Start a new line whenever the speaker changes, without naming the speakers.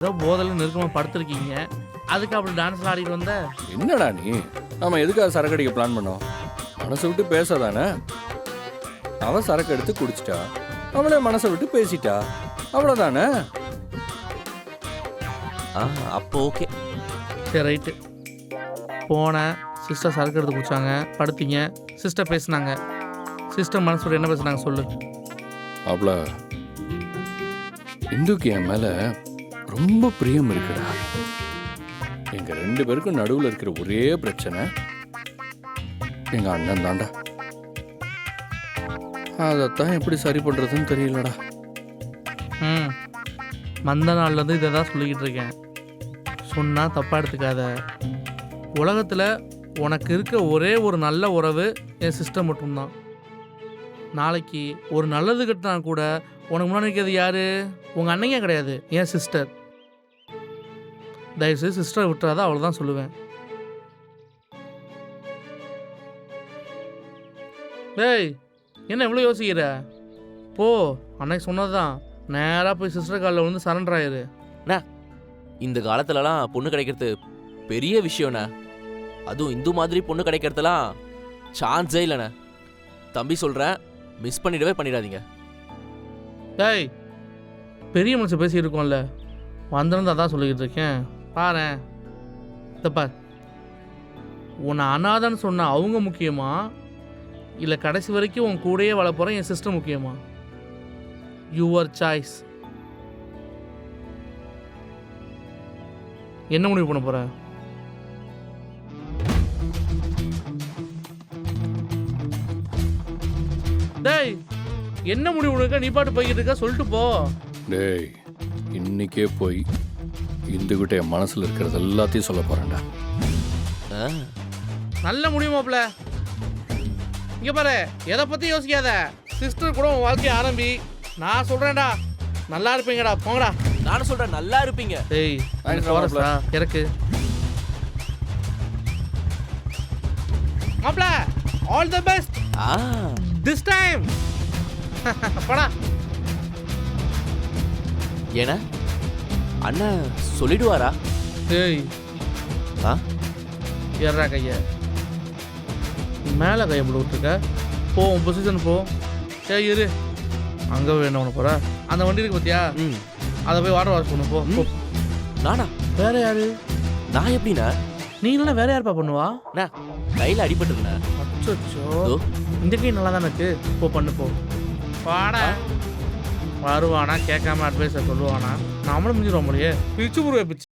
ஏதோ போதையில் நெருக்கமாக படுத்திருக்கீங்க, அதுக்கு அப்படி டான்ஸ்ல ஆடிட்டு வந்த?
என்னடா நீ? நாம எதுக்காக சரக்கு அடிக்க பிளான் பண்ணோம்? மனசை விட்டு பேசாதானே. அவ சரக்கு எடுத்து குடிச்சிட்டா, அவளே மனசை விட்டு பேசிட்டா, அவ்வளோதானே.
அப்போ ஓகே.
சரி ரைட்டு. போனேன், சிஸ்டர் சரக்கு எடுத்து குடிச்சாங்க, படுத்தீங்க, சிஸ்டர் பேசுனாங்க. சிஸ்டர் மனசோட என்ன பேசுனாங்க சொல்லு.
அவ்வளோ இந்துக்கு என் மேல ரொம்ப பிரியம் இருக்குடா. எங்க 2 பேருக்கும் நடுவில் இருக்கிற ஒரே பிரச்சனை எங்க அண்ணன் தாண்டா. அதைத்தான் எப்படி சரி பண்றதுன்னு தெரியலடா.
மந்த நாள்லேருந்து இதை தான் சொல்லிக்கிட்டு இருக்கேன். சொன்னால் தப்பாக எடுத்துக்காத. உலகத்தில் உனக்கு இருக்க ஒரே ஒரு நல்ல உறவு என் சிஸ்டர் மட்டும்தான். நாளைக்கு ஒரு நல்லது கட்டினா கூட உனக்கு முன்னாடி இருக்கிறது யாரு? உங்கள் அன்னைங்க கிடையாது, என் சிஸ்டர். தயவுசெய்து சிஸ்டரை விட்டுறாதான், அவ்வளோதான் சொல்லுவேன். டேய், என்ன இவ்வளோ யோசிக்கிற? போ, அன்னைக்கு சொன்னது தான், நேராக போய் சிஸ்டர் காலில் வந்து சரண்டர் ஆயிரு.
இந்த காலத்துலலாம் பொண்ணு கிடைக்கிறது பெரிய விஷயம்ண்ணே. அதுவும் இந்து மாதிரி பொண்ணு கிடைக்கிறதுலாம் சான்ஸே இல்லைண்ணே. தம்பி சொல்கிறேன், மிஸ் பண்ணிடாதீங்க.
டேய், பெரிய மனுஷன் பேசிகிட்டு இருக்கோம்ல, வந்திருந்து அதான் சொல்லிக்கிட்டு இருக்கேன். பாரேன், இதப்பா, உன்னை அனாதன்னு சொன்ன அவங்க முக்கியமா, இல்லை கடைசி வரைக்கும் உன் கூடயே வாழ போகிற என் சிஸ்டர் முக்கியமா? Your choice. என்ன முடிவு பண்ண போற? டேய், என்ன முடிவு பண்ண? நீ பாட்டு போய்கிட்டு இருக்க, சொல்லிட்டு போ.
டேய், இன்னைக்கே போய் இந்துகிட்ட என் மனசுல இருக்கிறது எல்லாத்தையும் சொல்ல போறேன்டா.
நல்ல முடிவு மாப்ள. இங்க பாரு, எதை பத்தி யோசிக்காத. சிஸ்டர் கூட உன் வாழ்க்கைய ஆரம்பி. நான் சொல்றேன்டா, நல்லா இருப்பீங்கடா, போங்கடா.
நானும் சொல்கிறேன், நல்லா இருப்பீங்க.
டேய், இறக்கு மாப்ள. All the best this time. போடா.
ஏன்னா அண்ணன் சொல்லிடுவாரா?
டேய், ஏறா கைய, மேலே கையை போட்டு விட்டுருக்க. போ, உன் பொசிஷன் போ. சரி இரு, அங்கே வேணும் உனக்கு போகிற. அந்த வண்டி இருக்கு பார்த்தியா, அதை போய் வாட்டர் வாஷ் பண்ணு. போ.
நானா?
வேற யாரு?
நான் எப்படிண்ணா?
நீ இல்லைன்னா வேற யாருப்பா பண்ணுவா?
கையில் அடிபட்டுருண்ணா.
அச்சோ, இந்த கை நல்லா தானே இருக்கு. போ, பண்ணு போ. வாடா. வருவானா கேட்காம அட்வைஸை சொல்லுவானா? நம்மளும் முடிஞ்சிடும் முடியே. பிச்சு புருவே பிச்சு.